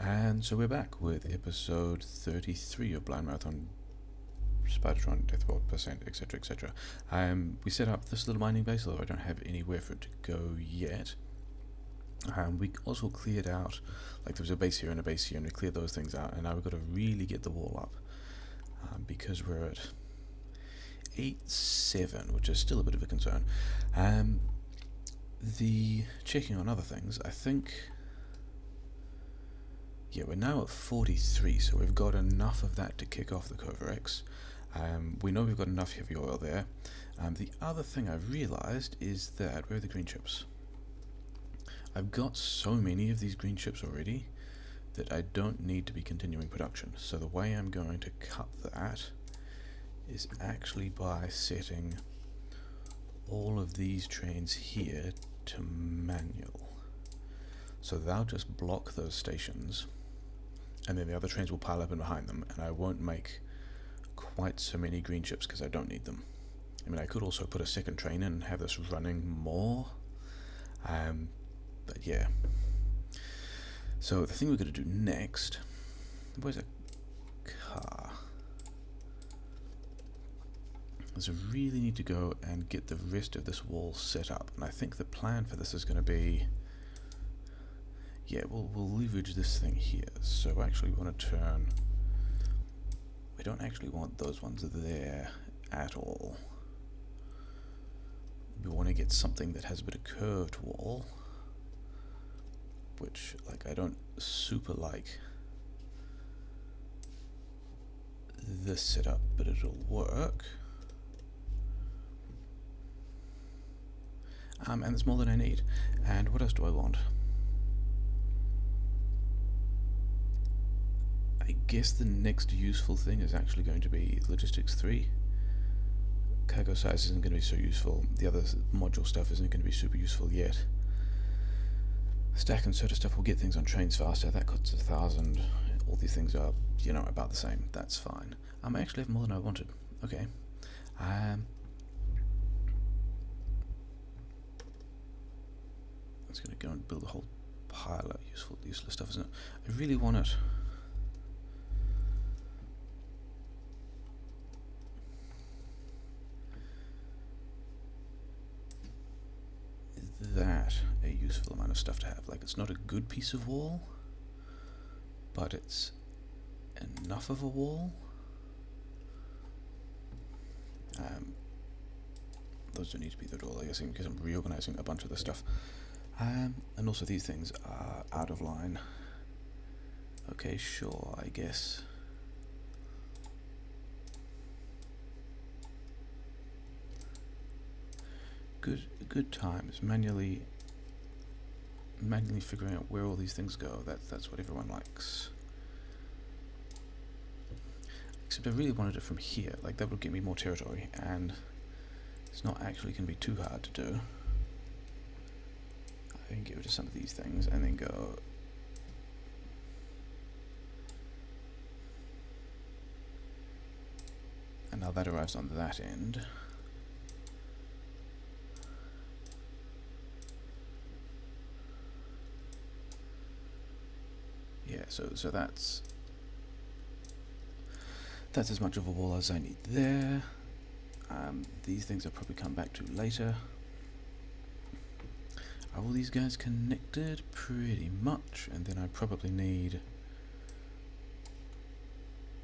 And so we're back with episode 33 of Blind Marathon Spidertron Deathworld Percent, etc, etc. We set up this little mining base, although I don't have anywhere for it to go yet. We also cleared out, like there was a base here and a base here, and we cleared those things out, and now we've got to really get the wall up, because we're at 8-7, which is still a bit of a concern. The checking on other things, I think, yeah, we're now at 43, so we've got enough of that to kick off the Kovarex. We know we've got enough heavy oil there. The other thing I've realised is that, where are the green chips? I've got so many of these green chips already that I don't need to be continuing production. So the way I'm going to cut that is actually by setting all of these trains here to manual. So they'll just block those stations, and then the other trains will pile up in behind them, and I won't make quite so many green chips because I don't need them. I mean, I could also put a second train in and have this running more, but yeah. So the thing we're going to do next, where's a car? Is I really need to go and get the rest of this wall set up, and I think the plan for this is going to be, yeah, we'll leverage this thing here. So actually we want to turn, we don't actually want those ones there at all. We want to get something that has a bit of curved wall, which, like, I don't super like this setup, but it'll work. And it's more than I need. And what else do I want? I guess the next useful thing is actually going to be Logistics 3. Cargo size isn't going to be so useful. The other module stuff isn't going to be super useful yet. Stack and soda stuff will get things on trains faster. That costs 1,000. All these things are, you know, about the same. That's fine. I actually have more than I wanted. Okay. I'm just going to go and build a whole pile of useless stuff, isn't it? I really want it. Is that a useful amount of stuff to have? Like, it's not a good piece of wall, but it's enough of a wall. Those don't need to be that all, I guess, because I'm reorganizing a bunch of the stuff. And also these things are out of line. Okay, sure, I guess. Good times. Manually figuring out where all these things go. That's what everyone likes. Except I really wanted it from here. Like, that would give me more territory, and it's not actually going to be too hard to do. I can get rid of some of these things and then go. And now that arrives on that end. Yeah, so that's as much of a wall as I need there. These things I'll probably come back to later. Are all these guys connected? Pretty much. And then I probably need,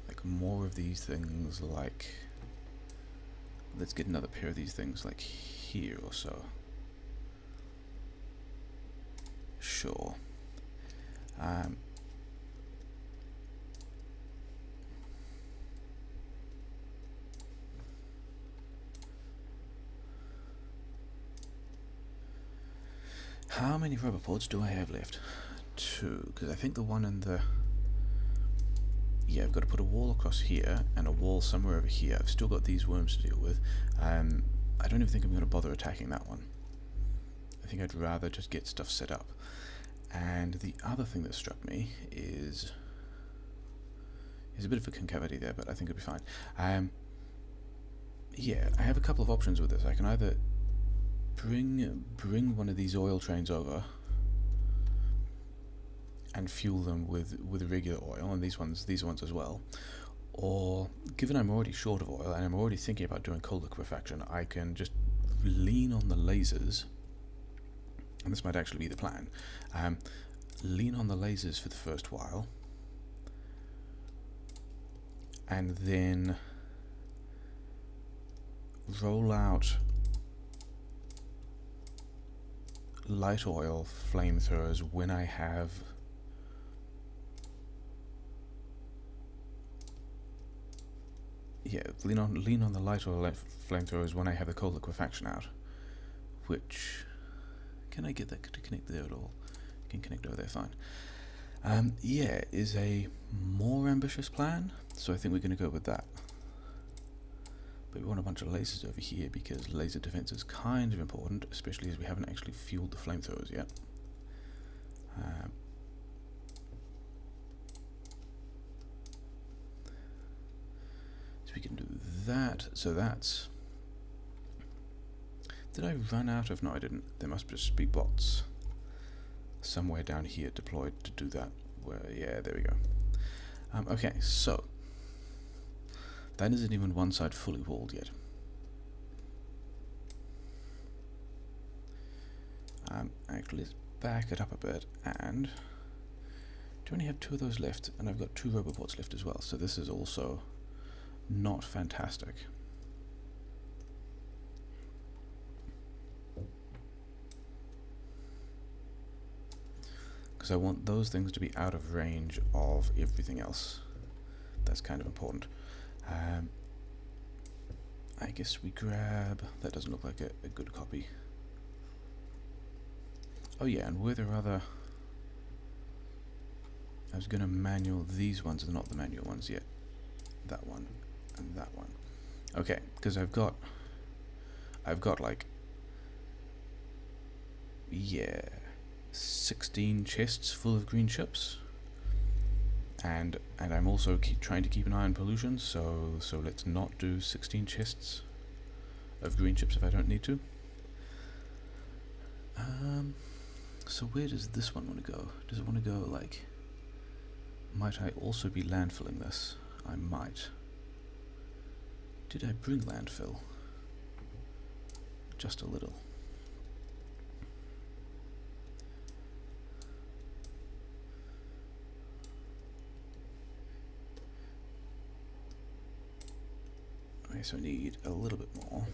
like, more of these things, like, let's get another pair of these things, like, here or so. Sure. How many rubber pods do I have left? 2, because I think the one in the... Yeah, I've got to put a wall across here and a wall somewhere over here. I've still got these worms to deal with. I don't even think I'm going to bother attacking that one. I think I'd rather just get stuff set up. And the other thing that struck me is... There's a bit of a concavity there, but I think it'll be fine. Yeah, I have a couple of options with this. I can either bring one of these oil trains over and fuel them with regular oil, and these ones as well. Or, given I'm already short of oil and I'm already thinking about doing coal liquefaction, I can just lean on the lasers, and this might actually be the plan. Lean on the lasers for the first while, and then roll out light oil flamethrowers when I have lean on the light oil flamethrowers when I have the coal liquefaction out. Which, can I get that to connect there at all? Can connect over there, fine. Is a more ambitious plan, so I think we're going to go with that. But we want a bunch of lasers over here because laser defense is kind of important, especially as we haven't actually fueled the flamethrowers yet. So we can do that. So that's... Did I run out of... No, I didn't. There must just be bots somewhere down here deployed to do that. Yeah, there we go. Okay, so that isn't even one side fully walled yet. Actually, let's back it up a bit, and do only have 2 of those left, and I've got 2 robobots left as well, so this is also not fantastic. Because I want those things to be out of range of everything else. That's kind of important. I guess we grab... That doesn't look like a good copy. Oh yeah, and were there other... I was going to manual these ones, and not the manual ones yet. That one, and that one. Okay, because I've got like... Yeah... 16 chests full of green chips, and I'm also trying to keep an eye on pollution, so let's not do 16 chests of green chips if I don't need to. So where does this one want to go? Does it want to go like... Might I also be landfilling this? I might. Did I bring landfill? Just a little. Okay, so I need a little bit more.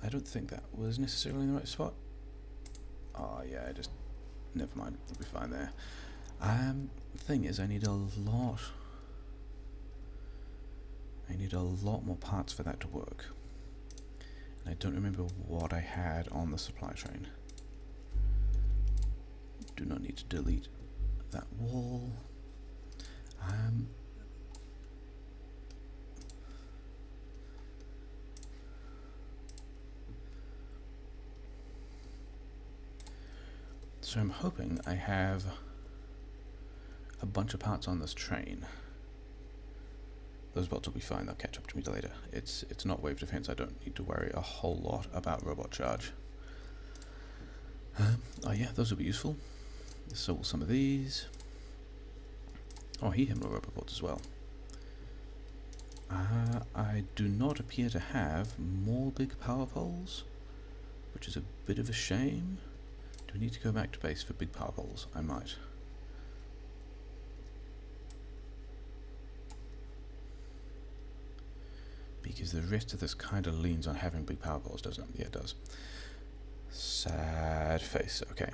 I don't think that was necessarily in the right spot. Oh yeah, I just... Never mind, we'll be fine there. The thing is, I need a lot more parts for that to work. And I don't remember what I had on the supply train. Do not need to delete that wall. So I'm hoping I have a bunch of parts on this train. Those bots will be fine, they'll catch up to me later. It's not wave defense, I don't need to worry a whole lot about robot charge. Oh yeah, those will be useful. So will some of these. Oh, he had more robot bots as well. I do not appear to have more big power poles, which is a bit of a shame. Do we need to go back to base for big power poles? I might. Because the rest of this kind of leans on having big power poles, doesn't it? Yeah, it does. Sad face. Okay.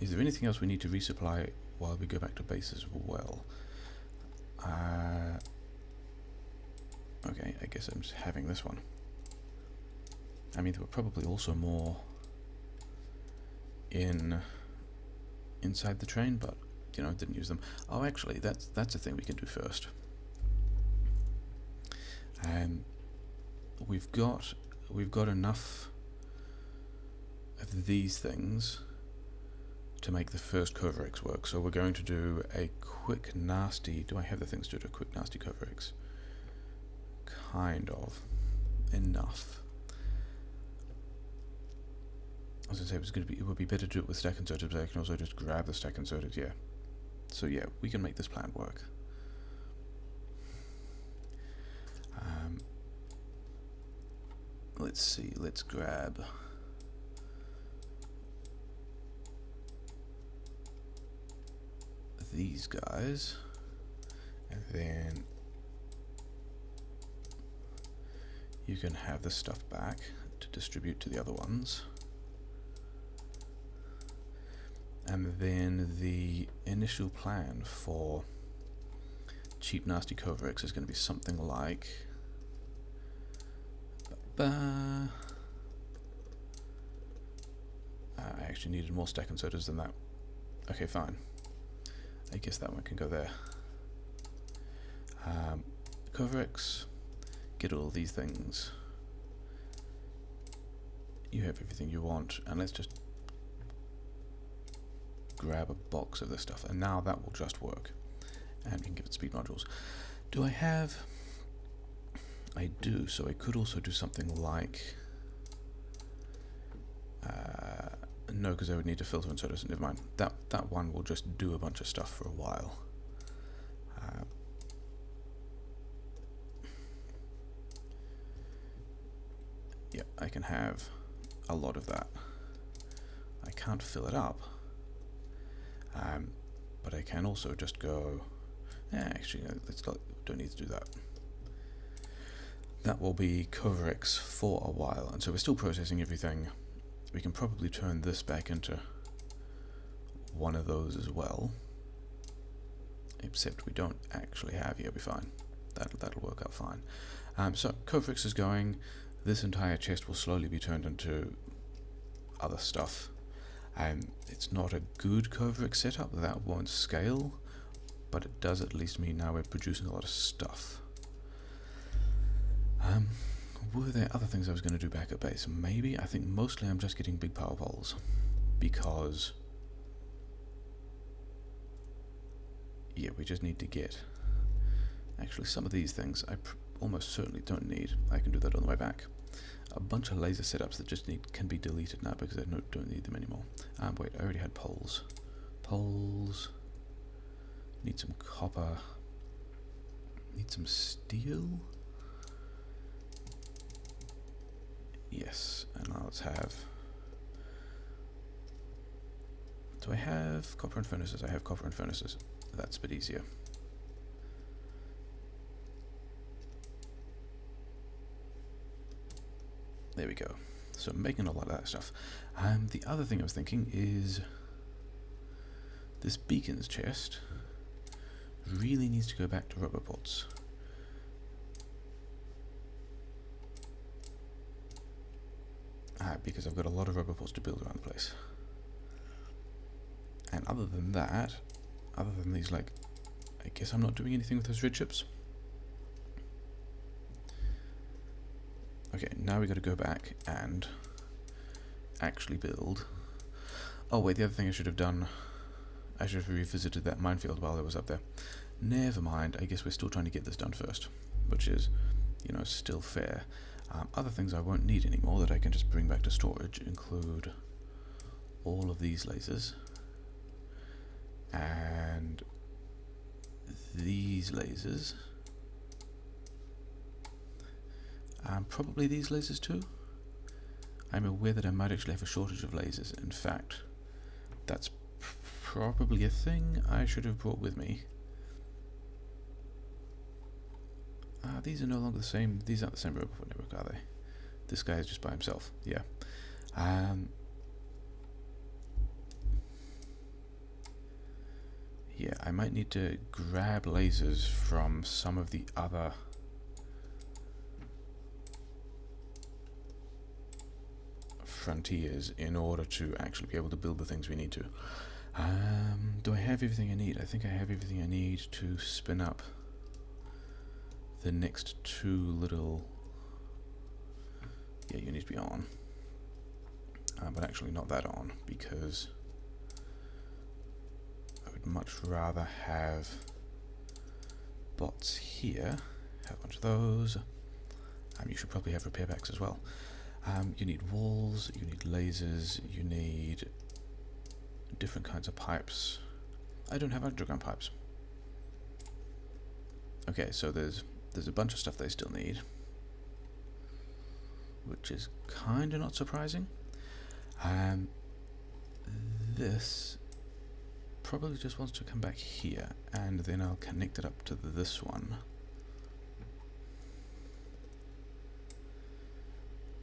Is there anything else we need to resupply while we go back to base as well? Okay, I guess I'm just having this one. I mean, there were probably also more inside the train, but you know, didn't use them. Oh, actually, that's a thing we can do first. We've got enough of these things to make the first Kovarex work. So we're going to do a quick nasty. Do I have the things to do a quick nasty Kovarex? Kind of enough. I was going to say it would be better to do it with stack inserted, but I can also just grab the stack inserted, yeah. So yeah, we can make this plan work. Let's see, let's grab these guys, and then you can have the stuff back to distribute to the other ones. And then the initial plan for cheap nasty Kovarex is going to be something like I actually needed more stack inserters than that. Okay, fine. I guess that one can go there. Kovarex, get all these things. You have everything you want, and let's just grab a box of this stuff, and now that will just work. And we can give it speed modules. Do I have... I do, so I could also do something like... no, because I would need to filter inserters, never mind. That one will just do a bunch of stuff for a while. Yeah, I can have a lot of that. I can't fill it up, but I can also just go... actually, no, don't need to do that. That will be Kovarex for a while, and so we're still processing everything. We can probably turn this back into one of those as well, except we don't actually have. Yeah, be fine. That'll work out fine. So Kovarex is going. This entire chest will slowly be turned into other stuff. It's not a good Kovarex setup, that won't scale, but it does at least mean now we're producing a lot of stuff. Were there other things I was going to do back at base? Maybe. I think mostly I'm just getting big power poles, because yeah, we just need to get... Actually, some of these things I almost certainly don't need. I can do that on the way back. A bunch of laser setups that just can be deleted now because I don't need them anymore. Wait, I already had poles. Poles. Need some copper. Need some steel. Yes, and now let's have... Do I have copper and furnaces? I have copper and furnaces. That's a bit easier. There we go. So I'm making a lot of that stuff. The other thing I was thinking is this beacons chest really needs to go back to roboports. Because I've got a lot of roboports to build around the place. And other than that, other than these, like, I guess I'm not doing anything with those red chips. Okay, now we got to go back and actually build. Oh wait, the other thing I should have done, I should have revisited that minefield while I was up there. Never mind, I guess we're still trying to get this done first, which is, you know, still fair. Other things I won't need anymore that I can just bring back to storage include all of these lasers and these lasers. Probably these lasers too. I'm aware that I might actually have a shortage of lasers. In fact, that's probably a thing I should have brought with me. These are no longer the same. These aren't the same robot network, are they? This guy is just by himself. Yeah. Yeah, I might need to grab lasers from some of the other frontiers in order to actually be able to build the things we need to. Do I have everything I need? I think I have everything I need to spin up the next two little... Yeah, you need to be on. But actually not that on, because I would much rather have bots here. Have a bunch of those. You should probably have repair packs as well. You need walls, you need lasers, you need different kinds of pipes. I don't have underground pipes. Okay, so there's a bunch of stuff they still need, which is kind of not surprising. This probably just wants to come back here, and then I'll connect it up to this one.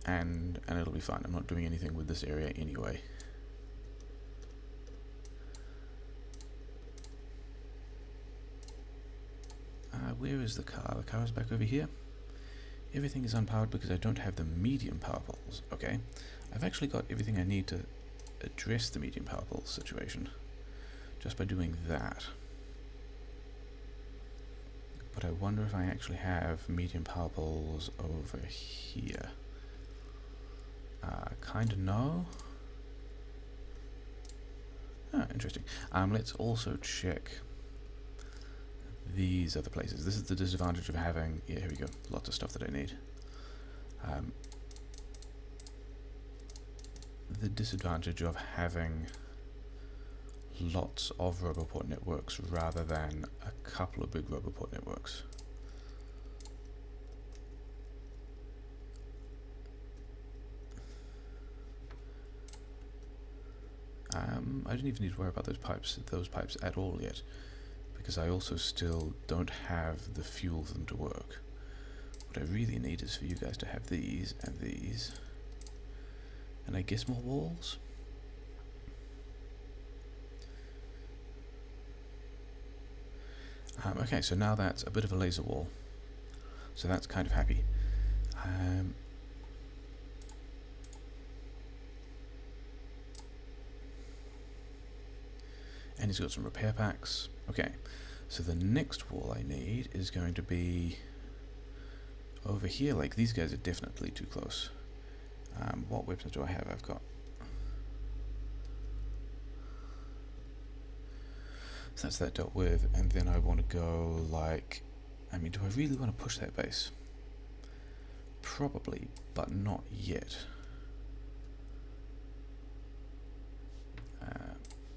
And it'll be fine. I'm not doing anything with this area anyway. Where is the car? The car is back over here. Everything is unpowered because I don't have the medium power poles. Okay, I've actually got everything I need to address the medium power pole situation just by doing that. But I wonder if I actually have medium power poles over here. Kinda no. Ah, interesting. Let's also check these other places. This is the disadvantage of having, yeah, here we go, lots of stuff that I need. The disadvantage of having lots of Roboport networks rather than a couple of big Roboport networks. I don't even need to worry about those pipes at all yet, because I also still don't have the fuel for them to work. What I really need is for you guys to have these, and I guess more walls? Okay, so now that's a bit of a laser wall, so that's kind of happy. And he's got some repair packs. Okay, so the next wall I need is going to be over here. Like, these guys are definitely too close. What weapons do I have? I've got... So that's that dealt with, and then I want to go like... I mean, do I really want to push that base? Probably, but not yet.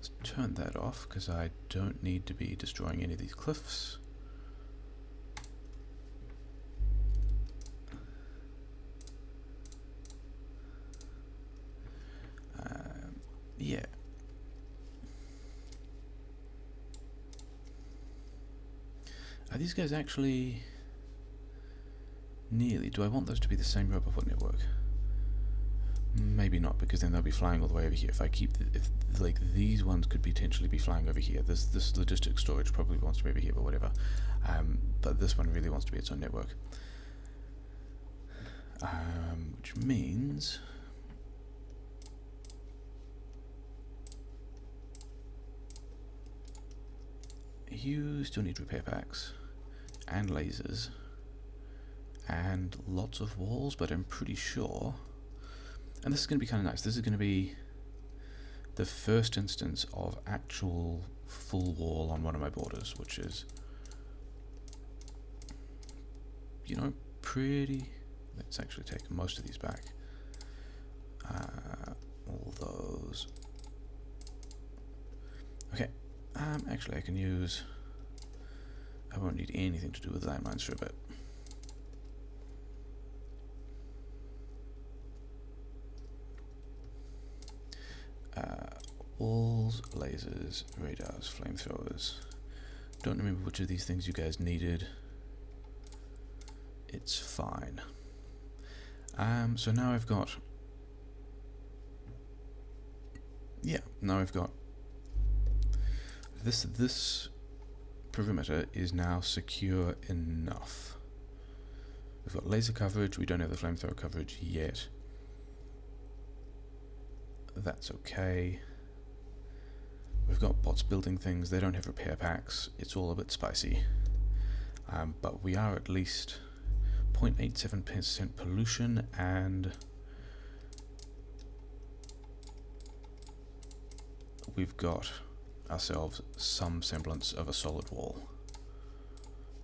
Let's turn that off, because I don't need to be destroying any of these cliffs. Yeah. Are these guys actually nearly? Do I want those to be the same Roboport network? Maybe not, because then they'll be flying all the way over here. If I keep, if like these ones could potentially be flying over here. This logistics storage probably wants to be over here, but whatever. But this one really wants to be its own network. Which means you still need repair packs and lasers and lots of walls, but I'm pretty sure, and this is going to be kind of nice, this is going to be the first instance of actual full wall on one of my borders, which is, you know, pretty... Let's actually take most of these back. All those. Okay. Actually, I can use... I won't need anything to do with landmines for a bit. Walls, lasers, radars, flamethrowers. Don't remember which of these things you guys needed. It's fine. So now I've got... Yeah, now I've got... This perimeter is now secure enough. We've got laser coverage, we don't have the flamethrower coverage yet. That's okay. We've got bots building things, they don't have repair packs, it's all a bit spicy. But we are at least 0.87% pollution, and we've got ourselves some semblance of a solid wall.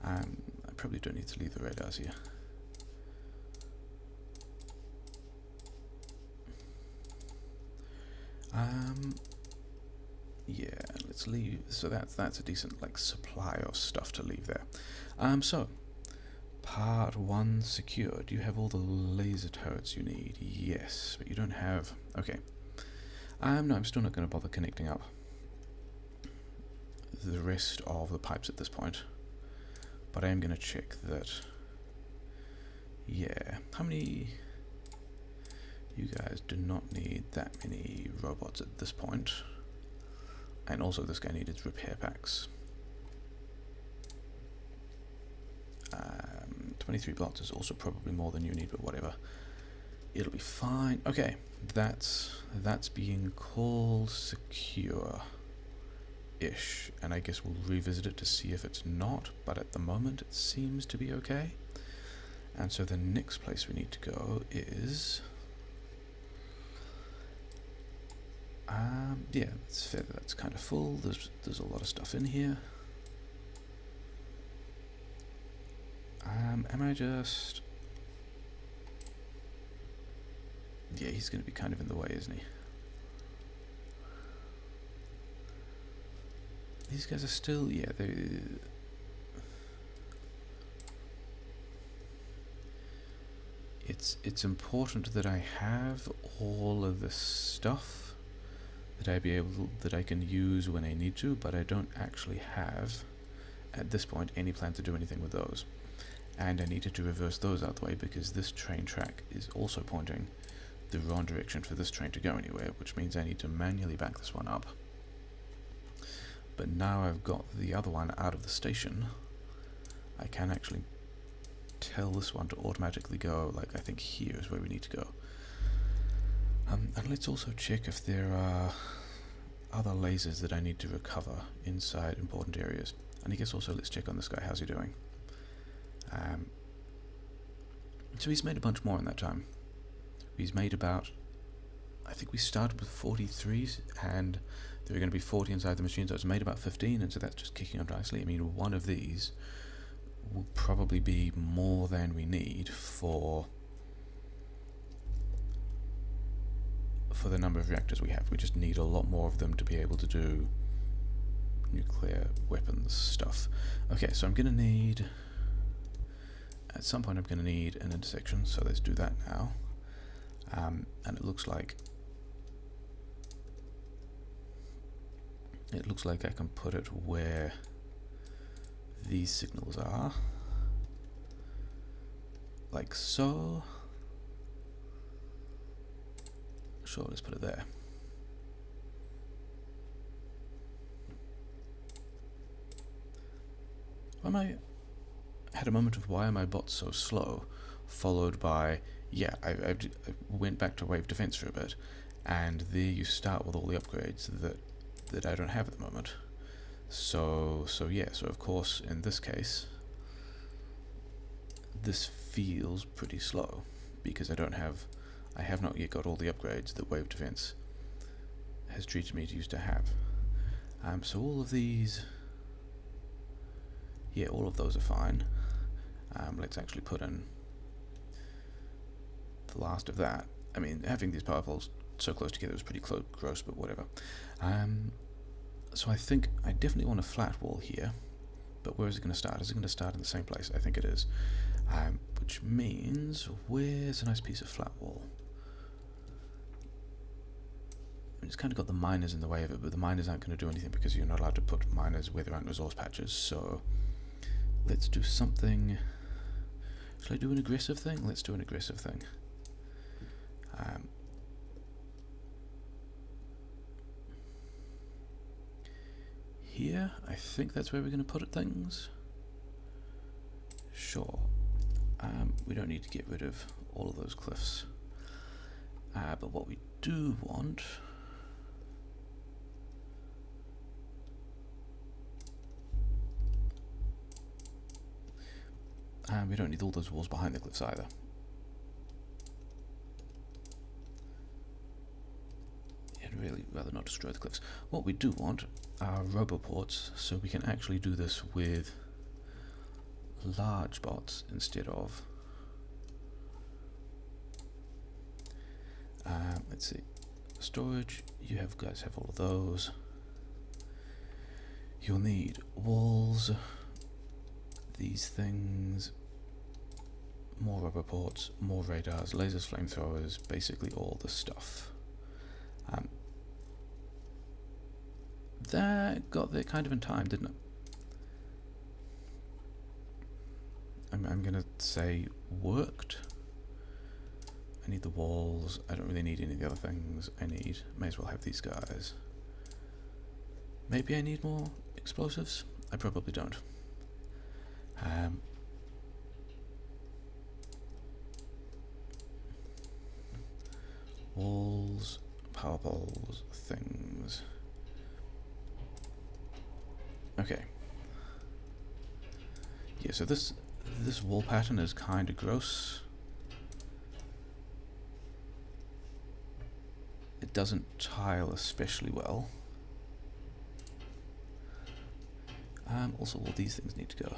I probably don't need to leave the radars here. Yeah, let's leave. So that's a decent like supply of stuff to leave there. So part 1 secured. You have all the laser turrets you need. Yes, but you don't have. Okay. No, I'm still not going to bother connecting up the rest of the pipes at this point. But I am going to check that. Yeah, how many? You guys do not need that many robots at this point. And also this guy needed repair packs. 23 bots is also probably more than you need, but whatever. It'll be fine. Okay, that's being called secure-ish. And I guess we'll revisit it to see if it's not, but at the moment it seems to be okay. And so the next place we need to go is... yeah, it's fair that that's kind of full. There's a lot of stuff in here. Am I just... Yeah, he's going to be kind of in the way, isn't he? These guys are still... Yeah, they... It's important that I have all of the stuff that I can use when I need to, but I don't actually have at this point any plan to do anything with those. And I needed to reverse those out the way because this train track is also pointing the wrong direction for this train to go anywhere, which means I need to manually back this one up. But now I've got the other one out of the station, I can actually tell this one to automatically go, like I think here is where we need to go. And let's also check if there are other lasers that I need to recover inside important areas. And I guess also let's check on this guy, how's he doing? So he's made a bunch more in that time. He's made about, I think we started with 43s and there are going to be 40 inside the machine, so it's made about 15, and so that's just kicking on nicely. I mean, one of these will probably be more than we need for the number of reactors we have. We just need a lot more of them to be able to do nuclear weapons stuff. Okay, so I'm going to need, at some point I'm going to need an intersection, so let's do that now. And it looks like I can put it where these signals are, like so. Sure, let's put it there. When I had a moment of why are my bots so slow, followed by, yeah, I went back to wave defense for a bit, and there you start with all the upgrades that I don't have at the moment. So yeah, so of course in this case this feels pretty slow because I have not yet got all the upgrades that wave defense has treated me to used to have. So all of these, yeah, all of those are fine. Let's actually put in the last of that. I mean, having these power poles so close together was pretty gross, but whatever. So I think I definitely want a flat wall here, but where is it going to start? Is it going to start in the same place? I think it is. Which means, where's a nice piece of flat wall? It's kind of got the miners in the way of it, but the miners aren't going to do anything because you're not allowed to put miners where there aren't resource patches. So let's do something. Shall I do an aggressive thing? Let's do an aggressive thing. Here, I think that's where we're going to put things. Sure. We don't need to get rid of all of those cliffs. But what we do want... we don't need all those walls behind the cliffs either. I'd really rather not destroy the cliffs. What we do want are roboports, so we can actually do this with large bots instead of... let's see. storage. You have guys have all of those. You'll need walls, these things, more rubber ports, more radars, lasers, flamethrowers, basically all the stuff. That got there kind of in time, didn't it? I'm gonna say worked. I need the walls. I don't really need any of the other things. May as well have these guys. Maybe I need more explosives? I probably don't. Walls, power poles, things. Okay. Yeah, so this wall pattern is kind of gross. It doesn't tile especially well. Also, all these things need to go.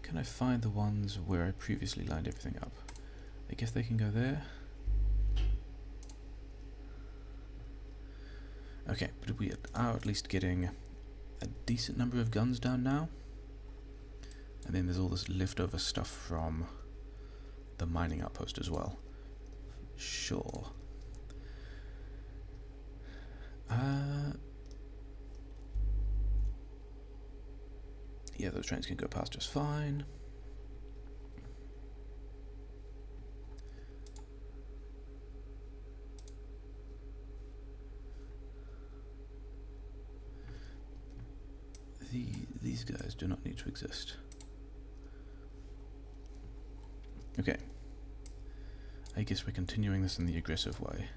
Can I find the ones where I previously lined everything up? I guess they can go there. Okay, but we are at least getting a decent number of guns down now. And then there's all this leftover stuff from the mining outpost as well. Sure. Yeah, those trains can go past just fine. These guys do not need to exist. Okay. I guess we're continuing this in the aggressive way.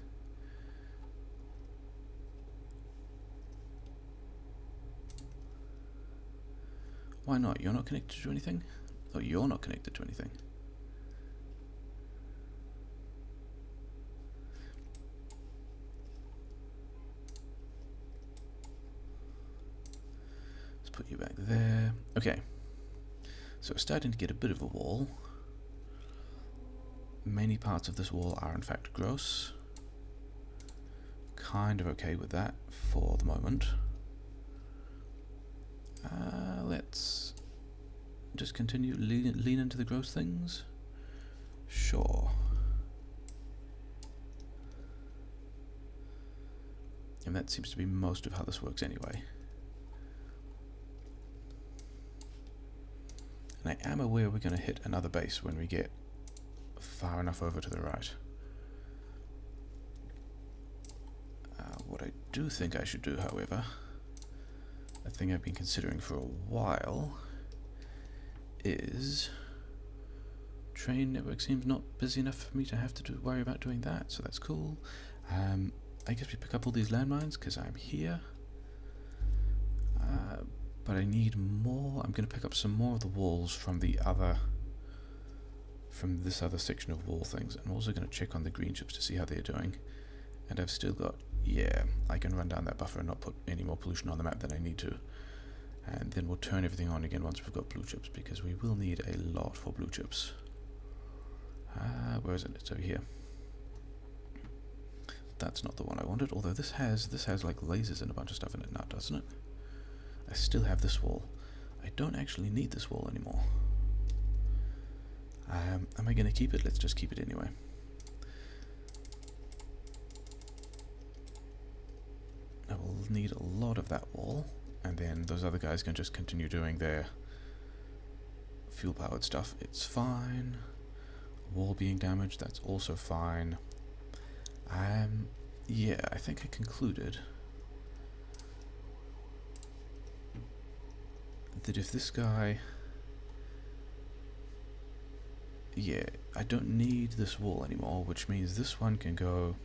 Why not? You're not connected to anything? Oh, you're not connected to anything. Let's put you back there. Okay. So we're starting to get a bit of a wall. Many parts of this wall are in fact gross. Kind of okay with that for the moment. Let's just continue lean into the gross things. Sure. And that seems to be most of how this works anyway. And I am aware we're going to hit another base when we get far enough over to the right. What I do think I should do, however, a thing I've been considering for a while, is train network seems not busy enough for me to have to worry about doing that, so that's cool. I guess we pick up all these landmines because I'm here, but I need more. I'm going to pick up some more of the walls from this other section of wall things. I'm also going to check on the green ships to see how they're doing, and I've still got, yeah, I can run down that buffer and not put any more pollution on the map than I need to. And then we'll turn everything on again once we've got blue chips, because we will need a lot for blue chips. Where is it? It's over here. That's not the one I wanted, although this has like lasers and a bunch of stuff in it now, doesn't it? I still have this wall. I don't actually need this wall anymore. Am I going to keep it? Let's just keep it anyway. I will need a lot of that wall, and then those other guys can just continue doing their fuel-powered stuff. It's fine. Wall being damaged, that's also fine. Yeah, I think I concluded that if this guy... Yeah, I don't need this wall anymore, which means this one can go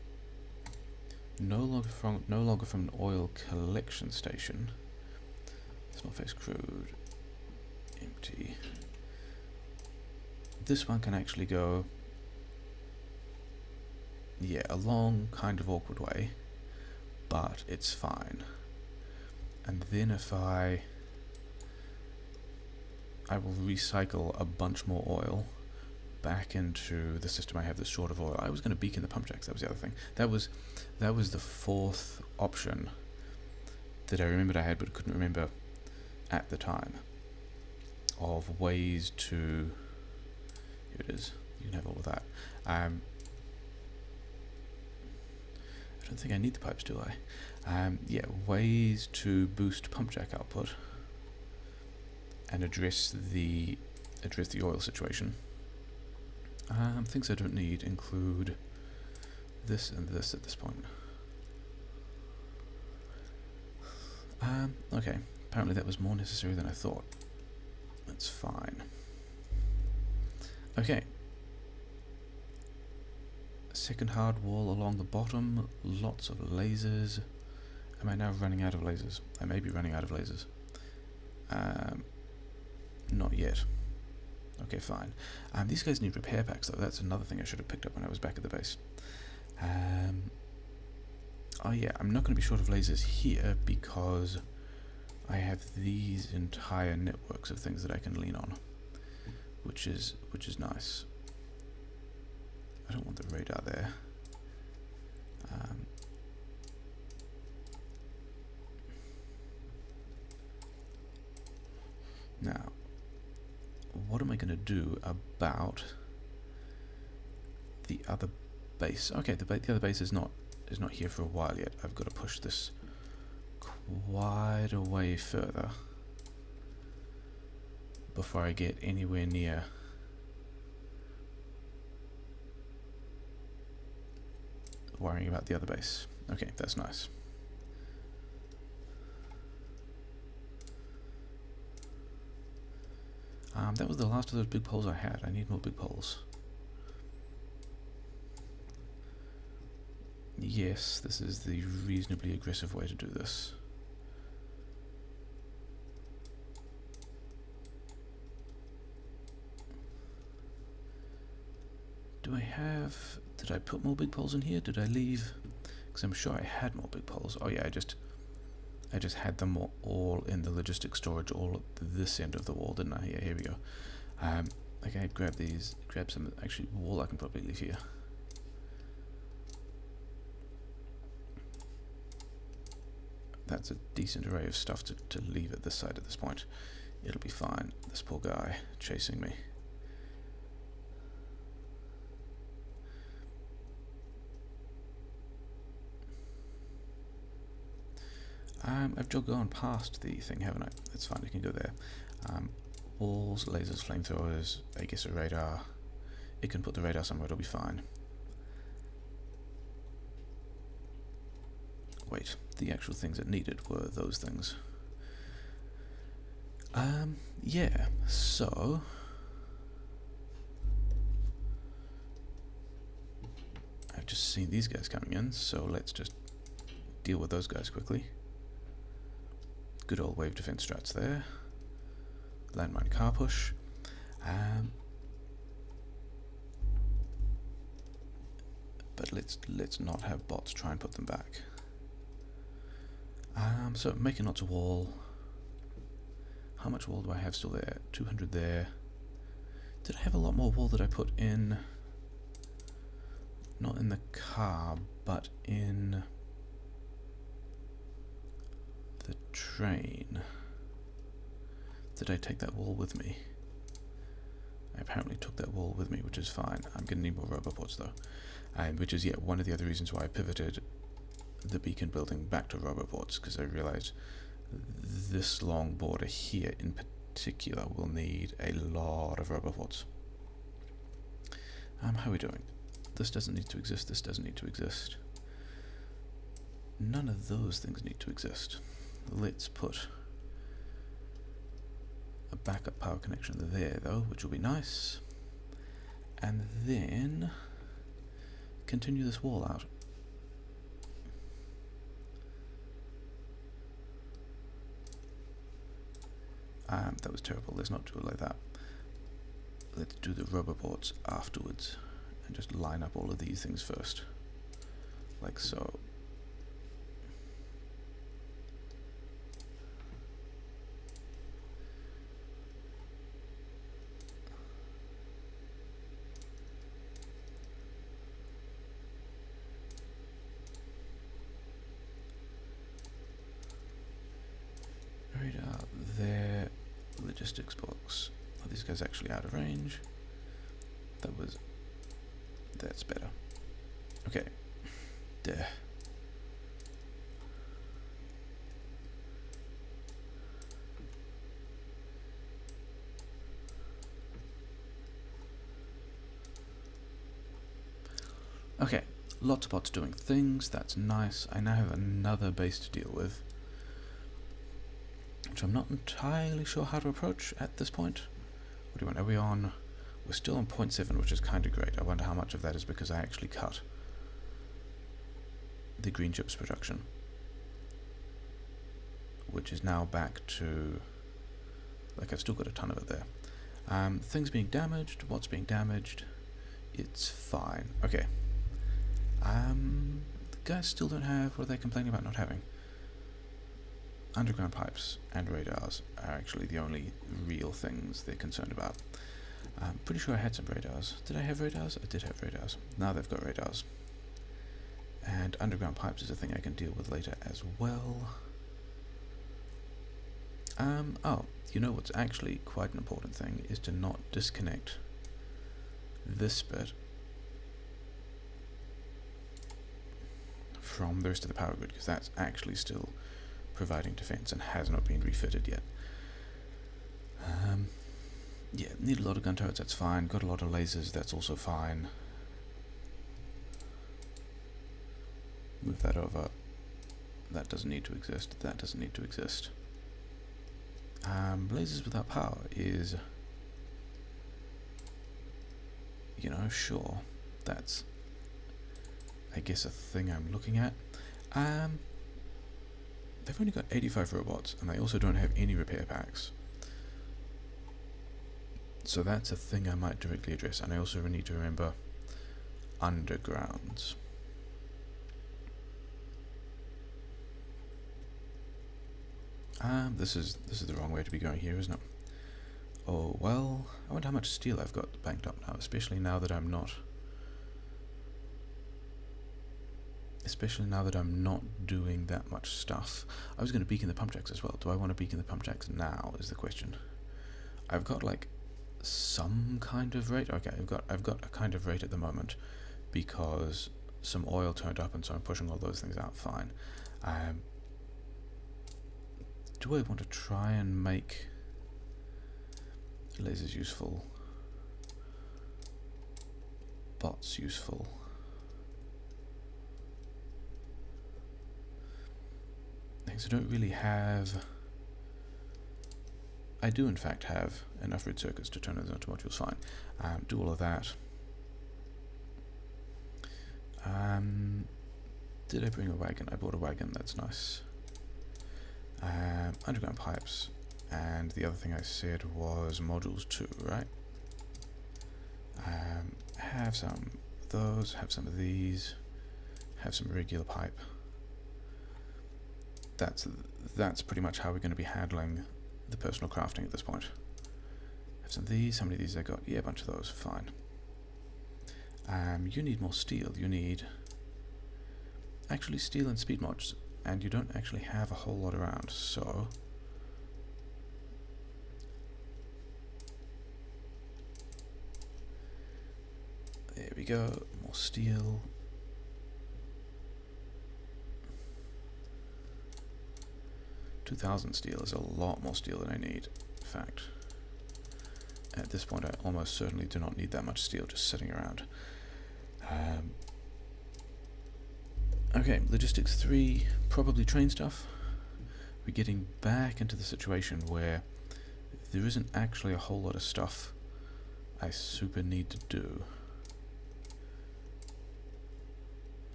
no longer from an oil collection station. Small face crude, empty. This one can actually go, yeah, a long kind of awkward way, but it's fine. And then if I I will recycle a bunch more oil back into the system I have that's short of oil. I was going to beacon the pumpjacks, that was the other thing. That was the fourth option that I remembered I had but couldn't remember at the time, of ways to... Here it is, you can have all of that. I don't think I need the pipes, do I? Yeah, ways to boost pumpjack output and address the oil situation. Things I don't need include this and this at this point. Okay, apparently that was more necessary than I thought. That's fine. Okay. Second hard wall along the bottom, lots of lasers. Am I now running out of lasers? I may be running out of lasers. Not yet. Okay, fine. These guys need repair packs though, that's another thing I should have picked up when I was back at the base. Oh yeah, I'm not going to be short of lasers here because I have these entire networks of things that I can lean on, which is nice. I don't want the radar there. Now, what am I going to do about the other base? Okay, the other base is not here for a while yet. I've got to push this quite a way further before I get anywhere near worrying about the other base. Okay, that's nice. That was the last of those big poles I had. I need more big poles. Yes, this is the reasonably aggressive way to do this. Do I have... Did I put more big poles in here? Did I leave... Because I'm sure I had more big poles. Oh yeah, I just had them all in the logistic storage, all at this end of the wall, didn't I? Yeah, here we go. Okay, grab these, grab some, actually, wall I can probably leave here. That's a decent array of stuff to leave at this side at this point. It'll be fine. This poor guy chasing me. I've just gone past the thing, haven't I? That's fine, we can go there. Walls, lasers, flamethrowers, I guess a radar. It can put the radar somewhere, it'll be fine. Wait, the actual things it needed were those things. Yeah, so... I've just seen these guys coming in, so let's just deal with those guys quickly. Good old wave defense strats there. Landmine car push. But let's not have bots try and put them back. So making lots of wall. How much wall do I have still there? 200 there. Did I have a lot more wall that I put in? Not in the car, but in the train. Did I take that wall with me? I apparently took that wall with me, which is fine. I'm going to need more roboports though. Which is yet one of the other reasons why I pivoted the beacon building back to roboports, because I realized this long border here in particular will need a lot of roboports. How are we doing? This doesn't need to exist, this doesn't need to exist. None of those things need to exist. Let's put a backup power connection there though, which will be nice. And then continue this wall out. That was terrible, let's not do it like that. Let's do the roboports afterwards and just line up all of these things first. Like so. logistics box. Are these guys actually out of range? That's better. Okay. There. Okay, lots of bots doing things, that's nice. I now have another base to deal with, which I'm not entirely sure how to approach at this point. What do you want? Are we on? We're still on 0.7, which is kind of great. I wonder how much of that is because I actually cut the green chips production, which is now back to, like, I've still got a ton of it there. Things being damaged, what's being damaged, it's fine. Okay. The guys still don't have, what are they complaining about not having? Underground pipes and radars are actually the only real things they're concerned about. I'm pretty sure I had some radars. Did I have radars? I did have radars. Now they've got radars. And underground pipes is a thing I can deal with later as well. Oh, you know what's actually quite an important thing is to not disconnect this bit from the rest of the power grid, because that's actually still providing defense and has not been refitted yet. Yeah, need a lot of gun turrets, that's fine. Got a lot of lasers, that's also fine. Move that over. That doesn't need to exist. That doesn't need to exist. Lasers without power is, you know, sure. That's, I guess, a thing I'm looking at. They've only got 85 robots, and they also don't have any repair packs. So that's a thing I might directly address, and I also need to remember undergrounds. This is the wrong way to be going here, isn't it? Oh well, I wonder how much steel I've got banked up now, especially now that I'm not doing that much stuff. I was going to beacon the pumpjacks as well. Do I want to beacon the pumpjacks now is the question. I've got like some kind of rate. Okay, I've got a kind of rate at the moment because some oil turned up, and so I'm pushing all those things out fine. Do I want to try and make lasers useful, bots useful? Things I don't really have. I do in fact have enough red circuits to turn those into modules fine. Do all of that. Did I bring a wagon? I bought a wagon, that's nice. Underground pipes, and the other thing I said was modules too, right? Have some of those, have some of these, have some regular pipe. That's pretty much how we're going to be handling the personal crafting at this point. Have some of these, how many of these I got? Yeah, a bunch of those, fine. You need more steel, you need actually steel and speed mods, and you don't actually have a whole lot around, so there we go, more steel. $2,000 steel is a lot more steel than I need. In fact, at this point I almost certainly do not need that much steel just sitting around. Okay, logistics 3, probably train stuff. We're getting back into the situation where there isn't actually a whole lot of stuff I super need to do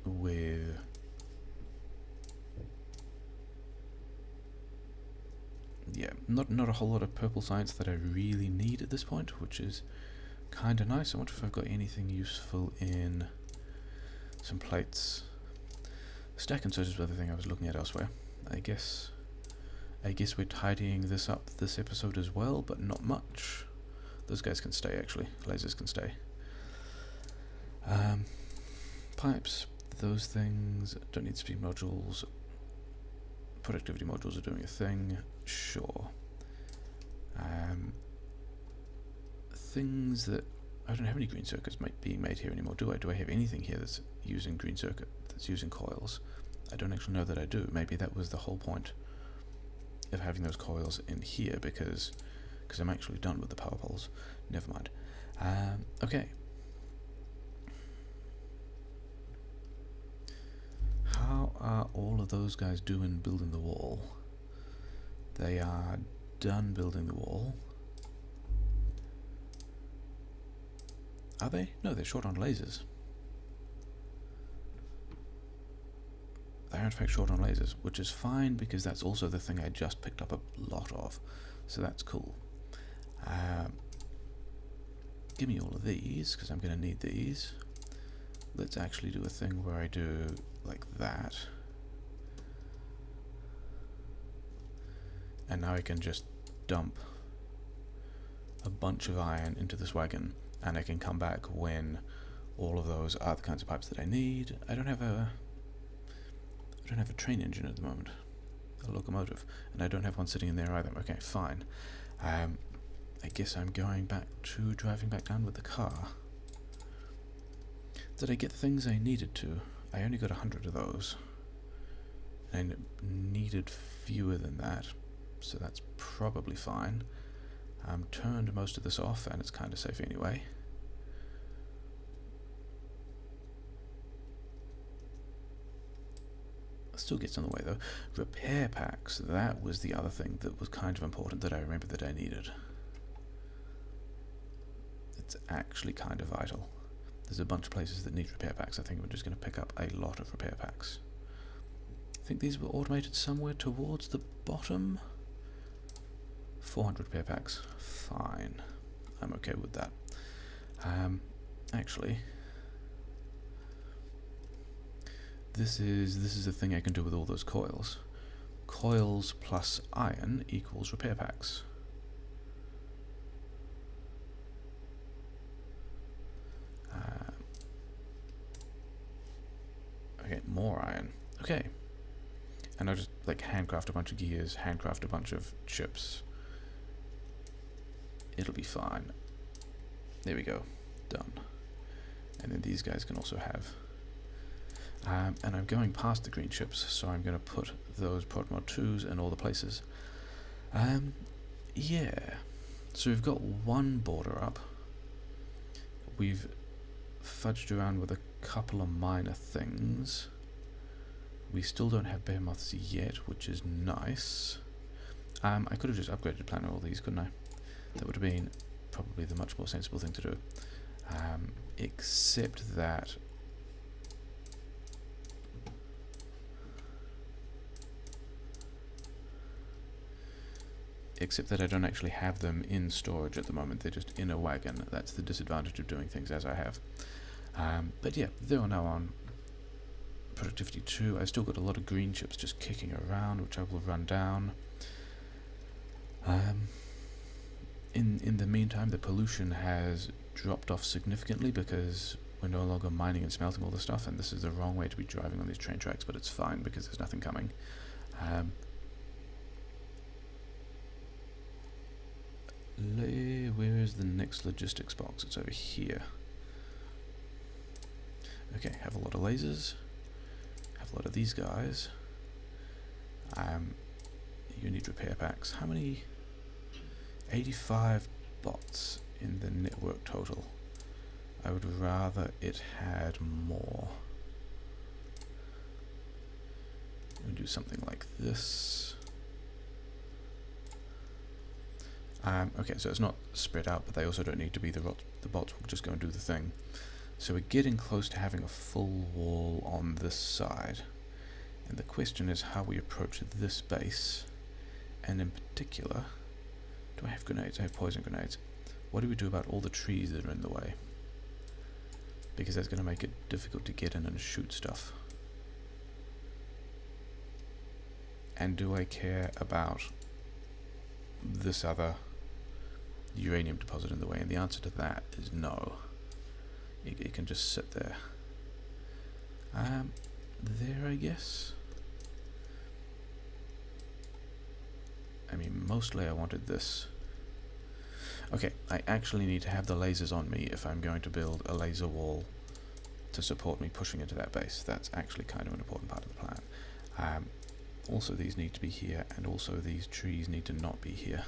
with not a whole lot of purple science that I really need at this point, which is kind of nice. I wonder if I've got anything useful in some plates. Stack and search is the other thing I was looking at elsewhere. I guess we're tidying this up this episode as well, but not much. Those guys can stay, actually. Lasers can stay. Pipes, those things don't need speed modules. Productivity modules are doing a thing, sure. Things that I don't have any green circuits being made here anymore, do I? Do I have anything here that's using green circuit, that's using coils? I don't actually know that I do. Maybe that was the whole point of having those coils in here, because I'm actually done with the power poles. Never mind. Okay. How are all of those guys doing building the wall? They are done building the wall. Are they? No, they're short on lasers. They're in fact short on lasers, which is fine because that's also the thing I just picked up a lot of. So that's cool. Give me all of these, because I'm going to need these. Let's actually do a thing where I do like that. And now I can just dump a bunch of iron into this wagon, and I can come back when all of those are the kinds of pipes that I need. I don't have a train engine at the moment, a locomotive, and I don't have one sitting in there either. Okay, fine. I guess I'm going back to driving back down with the car. Did I get the things I needed to? I only got 100 of those. And I needed fewer than that, so that's probably fine. Turned most of this off, and it's kind of safe anyway. Still gets in the way though. Repair packs, that was the other thing that was kind of important that I remember that I needed. It's actually kind of vital. There's a bunch of places that need repair packs. I think we're just going to pick up a lot of repair packs. I think these were automated somewhere towards the bottom. 400 repair packs. Fine. I'm okay with that. Actually, this is the thing I can do with all those coils. Coils plus iron equals repair packs. Okay, more iron. Okay. And I'll just like handcraft a bunch of gears, handcraft a bunch of chips. It'll be fine. There we go. Done. And then these guys can also have. And I'm going past the green chips, so I'm going to put those Protmod 2s in all the places. Yeah. So we've got one border up. We've fudged around with a couple of minor things. We still don't have behemoths yet, which is nice. I could have just upgraded Planner all these, couldn't I? That would have been probably the much more sensible thing to do. Except that I don't actually have them in storage at the moment. They're just in a wagon. That's the disadvantage of doing things as I have. But yeah, they're now on productivity 2. I've still got a lot of green chips just kicking around, which I will run down. In the meantime, the pollution has dropped off significantly because we're no longer mining and smelting all the stuff, and this is the wrong way to be driving on these train tracks, but it's fine because there's nothing coming. Where is the next logistics box? It's over here. Okay, have a lot of lasers. Have a lot of these guys. You need repair packs. How many? 85 bots in the network total. I would rather it had more. We'll do something like this. Okay, so it's not spread out, but they also don't need to be. The bots will just go and do the thing. So we're getting close to having a full wall on this side. And the question is how we approach this base. And in particular, do I have grenades? I have poison grenades. What do we do about all the trees that are in the way? Because that's going to make it difficult to get in and shoot stuff. And do I care about this other uranium deposit in the way? And the answer to that is no. It can just sit there. There, I guess. I mean, mostly I wanted this Okay, I actually need to have the lasers on me if I'm going to build a laser wall to support me pushing into that base. That's actually kind of an important part of the plan. Also these need to be here, and also these trees need to not be here.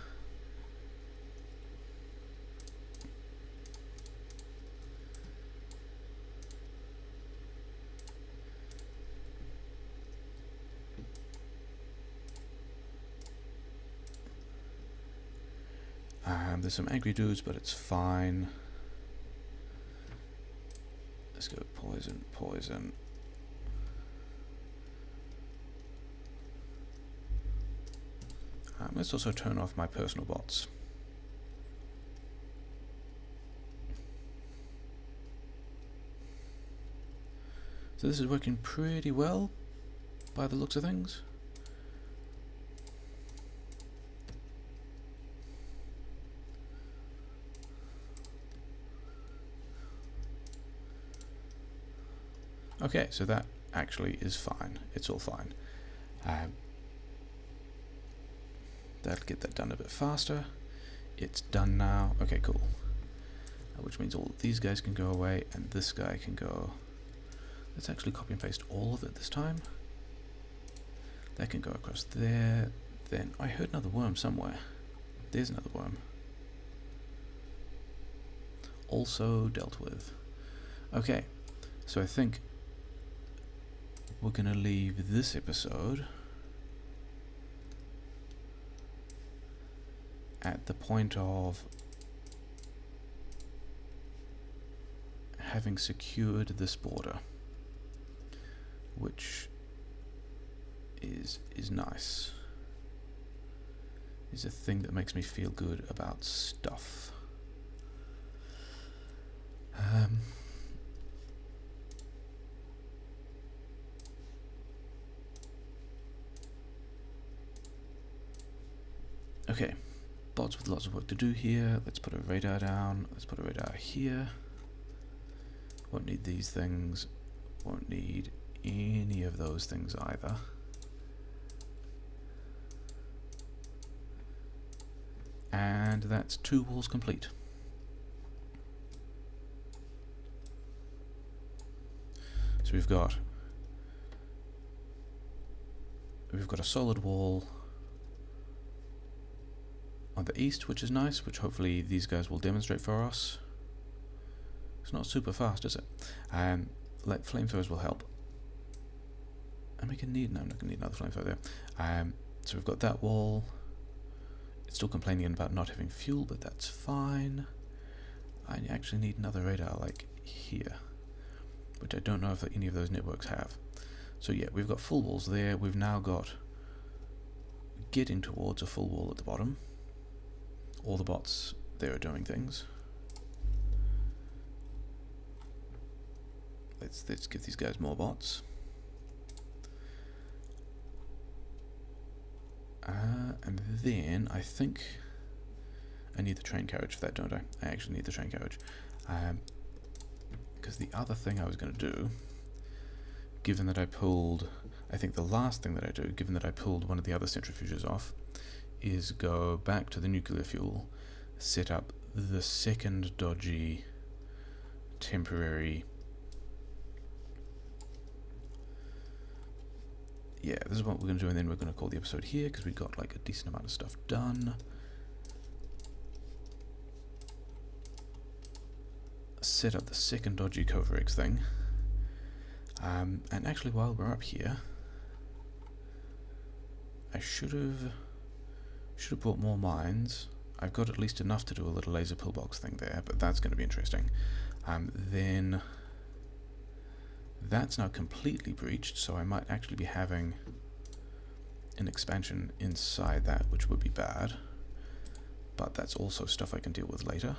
There's some angry dudes, but it's fine. Let's go poison, poison. Let's also turn off my personal bots. So this is working pretty well by the looks of things. Okay, so that actually is fine. It's all fine. That'll get that done a bit faster. It's done now. Okay, cool. Which means all of these guys can go away, and this guy can go. Let's actually copy and paste all of it this time. That can go across there. Then I heard another worm somewhere. There's another worm. Also dealt with. Okay, so I think we're going to leave this episode at the point of having secured this border, which is nice. Is a thing that makes me feel good about stuff. Okay, bots with lots of work to do here. Let's put a radar down. Let's put a radar here. Won't need these things. Won't need any of those things either. And that's 2 walls complete. So we've got a solid wall on the east, which is nice, which hopefully these guys will demonstrate for us. It's not super fast, is it? Like flamethrowers will help. And we can need, no, I'm not going to need another flamethrower there. So we've got that wall. It's still complaining about not having fuel, but that's fine. I actually need another radar like here, which I don't know if any of those networks have. So yeah, we've got full walls there. We've now got getting towards a full wall at the bottom. All the bots there are doing things. Let's give these guys more bots. And then I think I need the train carriage for that, don't I? I actually need the train carriage. Because the other thing I was going to do, given that I pulled, I think the last thing that I do, given that I pulled one of the other centrifuges off, is go back to the nuclear fuel, set up the second dodgy temporary. Yeah, this is what we're going to do, and then we're going to call the episode here because we got like a decent amount of stuff done. Set up the second dodgy Kovarex thing. And actually, while we're up here, I should have brought more mines. I've got at least enough to do a little laser pillbox thing there, but that's going to be interesting. Then that's now completely breached, so I might actually be having an expansion inside that, which would be bad. But that's also stuff I can deal with later.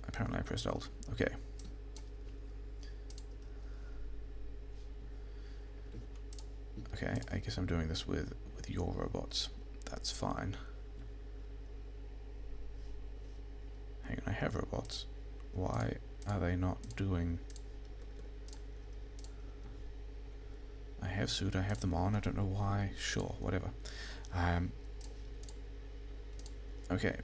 Apparently I pressed Alt. Okay. Okay, I guess I'm doing this with your robots. That's fine. Hang on, I have robots. Why are they not doing... I have suit, I have them on, I don't know why. Sure, whatever. Okay.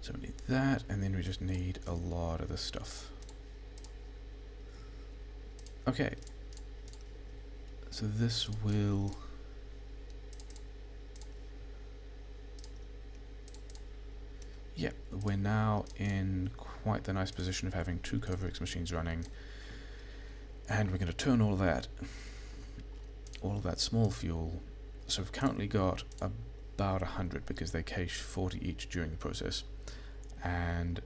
So we need that, and then we just need a lot of this stuff. Okay. So this will... yeah, we're now in quite the nice position of having 2 Kovarex machines running, and we're going to turn all of that small fuel. So we've currently got about 100 because they cache 40 each during the process, and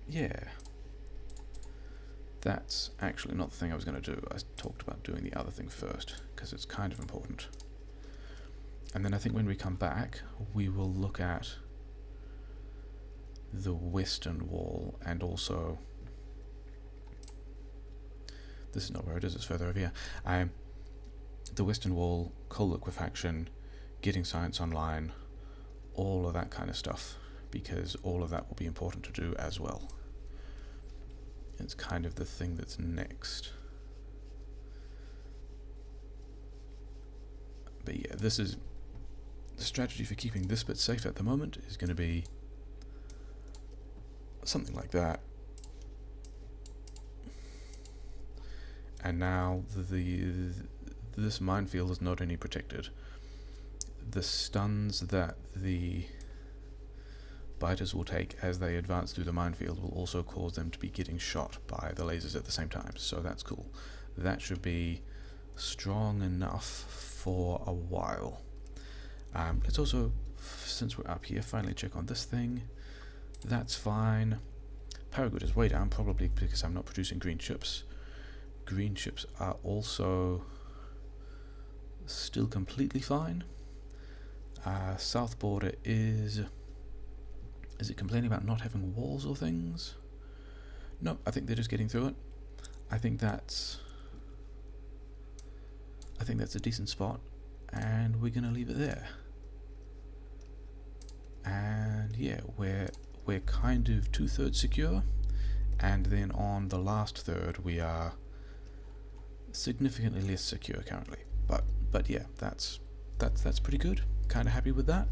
yeah, that's actually not the thing I was going to do. I talked about doing the other thing first because it's kind of important. And then I think when we come back, we will look at the western wall, and also, this is not where it is, it's further over here, the western wall, coal liquefaction, getting science online, all of that kind of stuff, because all of that will be important to do as well. It's kind of the thing that's next. But yeah, this is the strategy for keeping this bit safe at the moment, is going to be something like that. And now this minefield is not only protected, the stuns that the biters will take as they advance through the minefield will also cause them to be getting shot by the lasers at the same time, so that's cool. That should be strong enough for a while. Let's also, since we're up here, finally check on this thing. That's fine. Power grid is way down, probably because I'm not producing green chips. Green chips are also still completely fine. South border is it complaining about not having walls or things? No, I think they're just getting through it. I think that's a decent spot, and we're gonna leave it there. And yeah, we're kind of 2/3 secure, and then on the last third we are significantly less secure currently. But yeah, that's pretty good. Kind of happy with that.